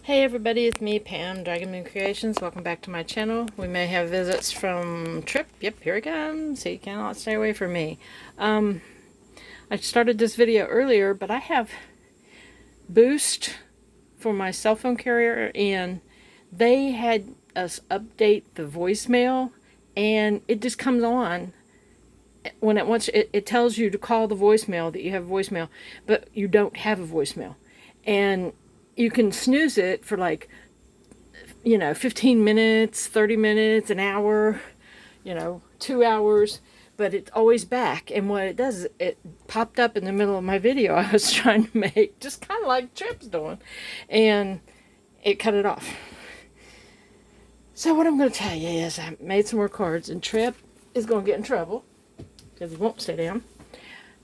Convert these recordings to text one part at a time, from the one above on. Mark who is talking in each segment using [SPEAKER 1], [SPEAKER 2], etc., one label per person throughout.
[SPEAKER 1] Hey everybody, it's me, Pam, Dragon Moon Creations. Welcome back to my channel. We may have visits from Trip. Yep, here he comes. He cannot stay away from me. I started this video earlier, but I have Boost for my cell phone carrier, and they had us update the voicemail, and it just comes on when it tells you to call the voicemail that you have a voicemail, but you don't have a voicemail. And you can snooze it for 15 minutes, 30 minutes, an hour, 2 hours, but it's always back. And what it does is it popped up in the middle of my video I was trying to make, just kind of like Trip's doing, and it cut it off. So what I'm going to tell you is I made some more cards, and Trip is going to get in trouble because he won't stay down.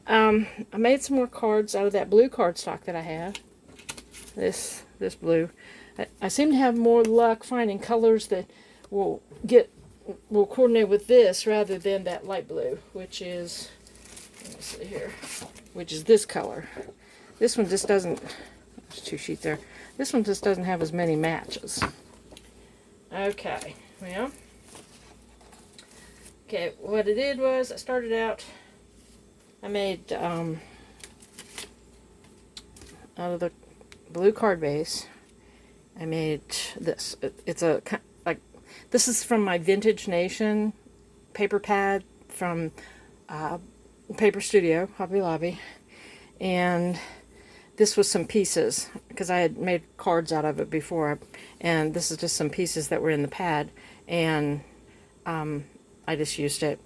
[SPEAKER 1] I made some more cards out of that blue cardstock that I have. This blue. I seem to have more luck finding colors that will coordinate with this rather than that light blue, which is, let me see here, which is this color. This one just doesn't, there's two sheets there. This one just doesn't have as many matches. Okay, well, what I did was I started out, I made, out of the blue card base, I made this. It's this is from my Vintage Nation paper pad from Paper Studio, Hobby Lobby, and this was some pieces because I had made cards out of it before, and this is just some pieces that were in the pad, and I just used it,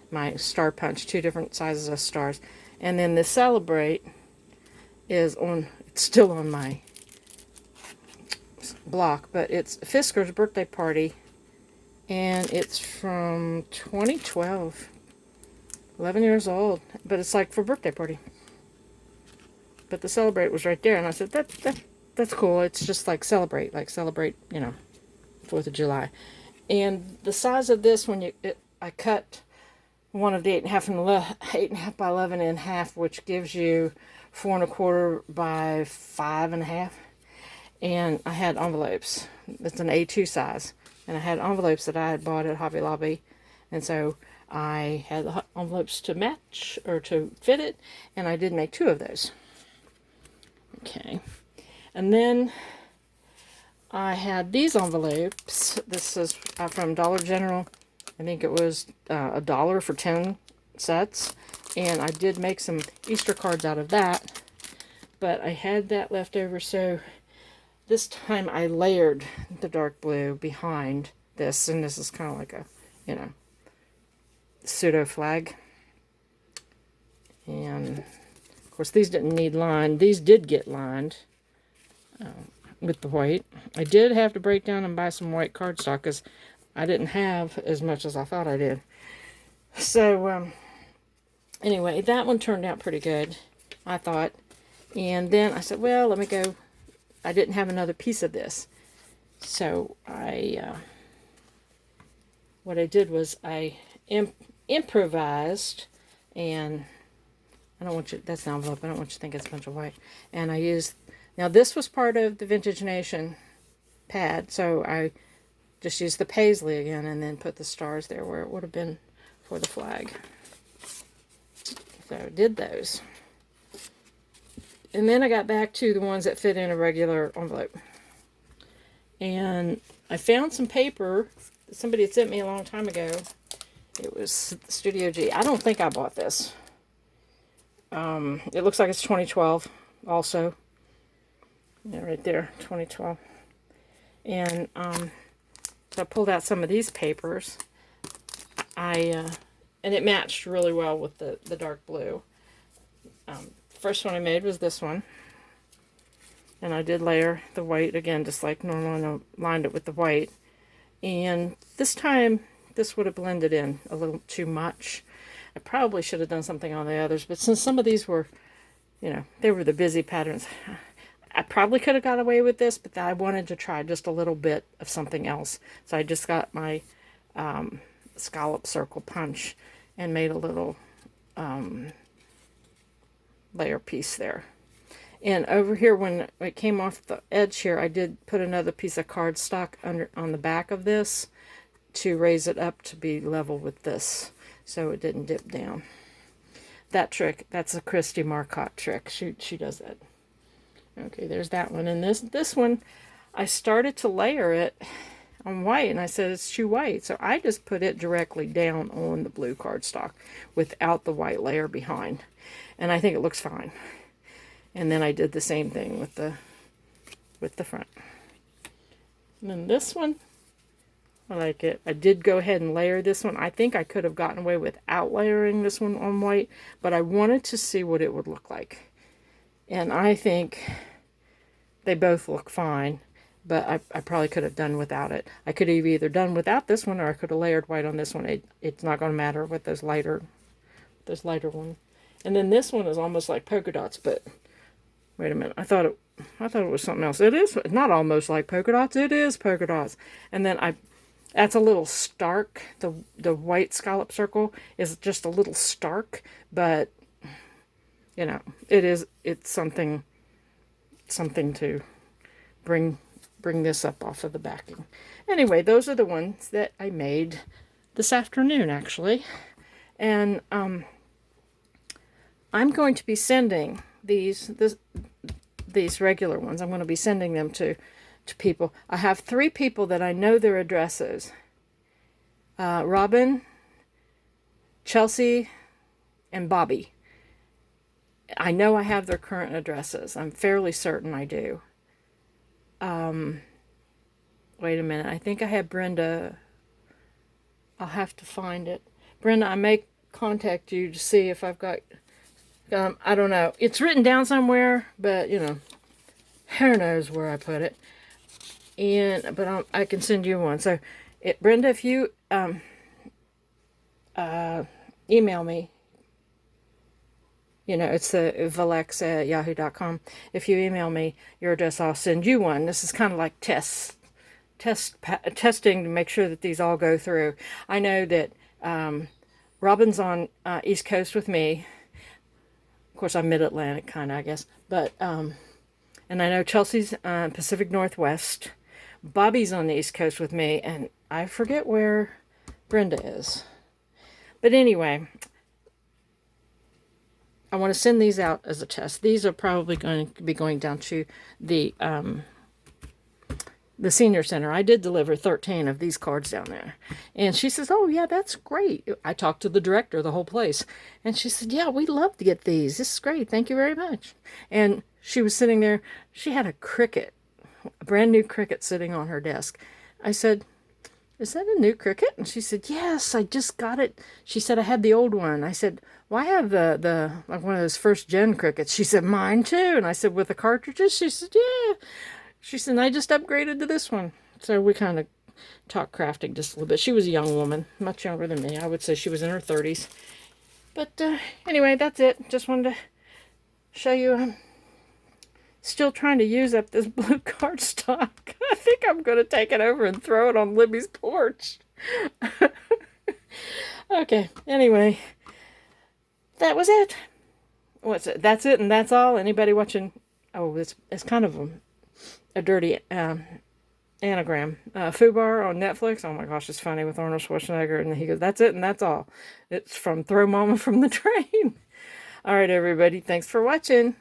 [SPEAKER 1] my star punch, 2 different sizes of stars, and then the Celebrate is on. It's still on my block, but it's Fisker's birthday party, and it's from 2012. 11 years old, but it's like for birthday party. But the Celebrate was right there, and I said that's cool. It's just like celebrate, 4th of July. And the size of this one, I cut one of the 8.5 by 11 in half, which gives you 4.25 by 5.5. And I had envelopes. It's an A2 size, and I had envelopes that I had bought at Hobby Lobby, and so I had the envelopes to match or to fit it, and I did make 2 of those. Okay, and then I had these envelopes. This is from Dollar General. I think it was $1 for 10 sets, and I did make some Easter cards out of that, but I had that left over, so this time I layered the dark blue behind this, and this is kind of like a, pseudo flag. And of course these didn't need lined. These did get lined with the white. I did have to break down and buy some white cardstock because I didn't have as much as I thought I did. So anyway, that one turned out pretty good, I thought. And then I said, well, let me go. I didn't have another piece of this, so what I did was I improvised, and I don't want you, that's an envelope, I don't want you to think it's a bunch of white, and I used, now this was part of the Vintage Nation pad, so I just used the paisley again and then put the stars there where it would have been for the flag. So I did those. And then I got back to the ones that fit in a regular envelope. And I found some paper that somebody had sent me a long time ago. It was Studio G. I don't think I bought this. It looks like it's 2012 also. Yeah, right there, 2012. And so I pulled out some of these papers. And it matched really well with the dark blue. First one I made was this one, and I did layer the white again just like normal, and I lined it with the white, and this time this would have blended in a little too much. I probably should have done something on the others, but since some of these were, they were the busy patterns, I probably could have got away with this, but I wanted to try just a little bit of something else, so I just got my scallop circle punch and made a little layer piece there. And over here, when it came off the edge here, I did put another piece of cardstock under on the back of this to raise it up to be level with this, so it didn't dip down. That trick, that's a Christy Marcotte trick. She does that. Okay, there's that one. And this one, I started to layer it on white, and I said it's too white, so I just put it directly down on the blue cardstock without the white layer behind, and I think it looks fine. And then I did the same thing with the front. And then this one, I like it. I did go ahead and layer this one. I think I could have gotten away without layering this one on white, but I wanted to see what it would look like. And I think they both look fine, but I probably could have done without it. I could have either done without this one, or I could have layered white on this one. It's not going to matter with those lighter ones. And then this one is almost like polka dots, but wait a minute. I thought it was something else. It is not almost like polka dots. It is polka dots. And then that's a little stark. The white scallop circle is just a little stark, but you know, it's something to bring this up off of the backing. Anyway, those are the ones that I made this afternoon, actually. And I'm going to be sending these regular ones. I'm going to be sending them to people. I have 3 people that I know their addresses. Robin, Chelsea, and Bobby. I know I have their current addresses. I'm fairly certain I do. Wait a minute. I think I have Brenda. I'll have to find it. Brenda, I may contact you to see if I've got... I don't know. It's written down somewhere, but, you know, who knows where I put it. But I can send you one. So, Brenda, if you email me, you know, it's the valex@yahoo.com. If you email me your address, I'll send you one. This is kind of like testing to make sure that these all go through. I know that Robin's on East Coast with me. Of course, I'm Mid-Atlantic, kind of, I guess. But, and I know Chelsea's Pacific Northwest. Bobby's on the East Coast with me, and I forget where Brenda is. But anyway, I want to send these out as a test. These are probably going to be going down to the senior center. I did deliver 13 of these cards down there. And she says, oh, yeah, that's great. I talked to the director of the whole place. And she said, yeah, we'd love to get these. This is great. Thank you very much. And she was sitting there. She had a cricket, a brand new cricket sitting on her desk. I said, is that a new cricket? And she said, yes, I just got it. She said, I had the old one. I said, well, I have the like one of those first gen crickets. She said, mine too. And I said, with the cartridges? She said, yeah. She said, I just upgraded to this one. So we kind of talked crafting just a little bit. She was a young woman, much younger than me. I would say she was in her 30s. But anyway, that's it. Just wanted to show you I'm still trying to use up this blue cardstock. I think I'm going to take it over and throw it on Libby's porch. Okay, anyway, that was it. What's it? That's it and that's all? Anybody watching? Oh, it's kind of a dirty anagram. Fubar on Netflix. Oh my gosh, it's funny with Arnold Schwarzenegger. And he goes, that's it and that's all. It's from Throw Mama from the Train. All right, everybody. Thanks for watching.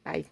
[SPEAKER 1] Bye.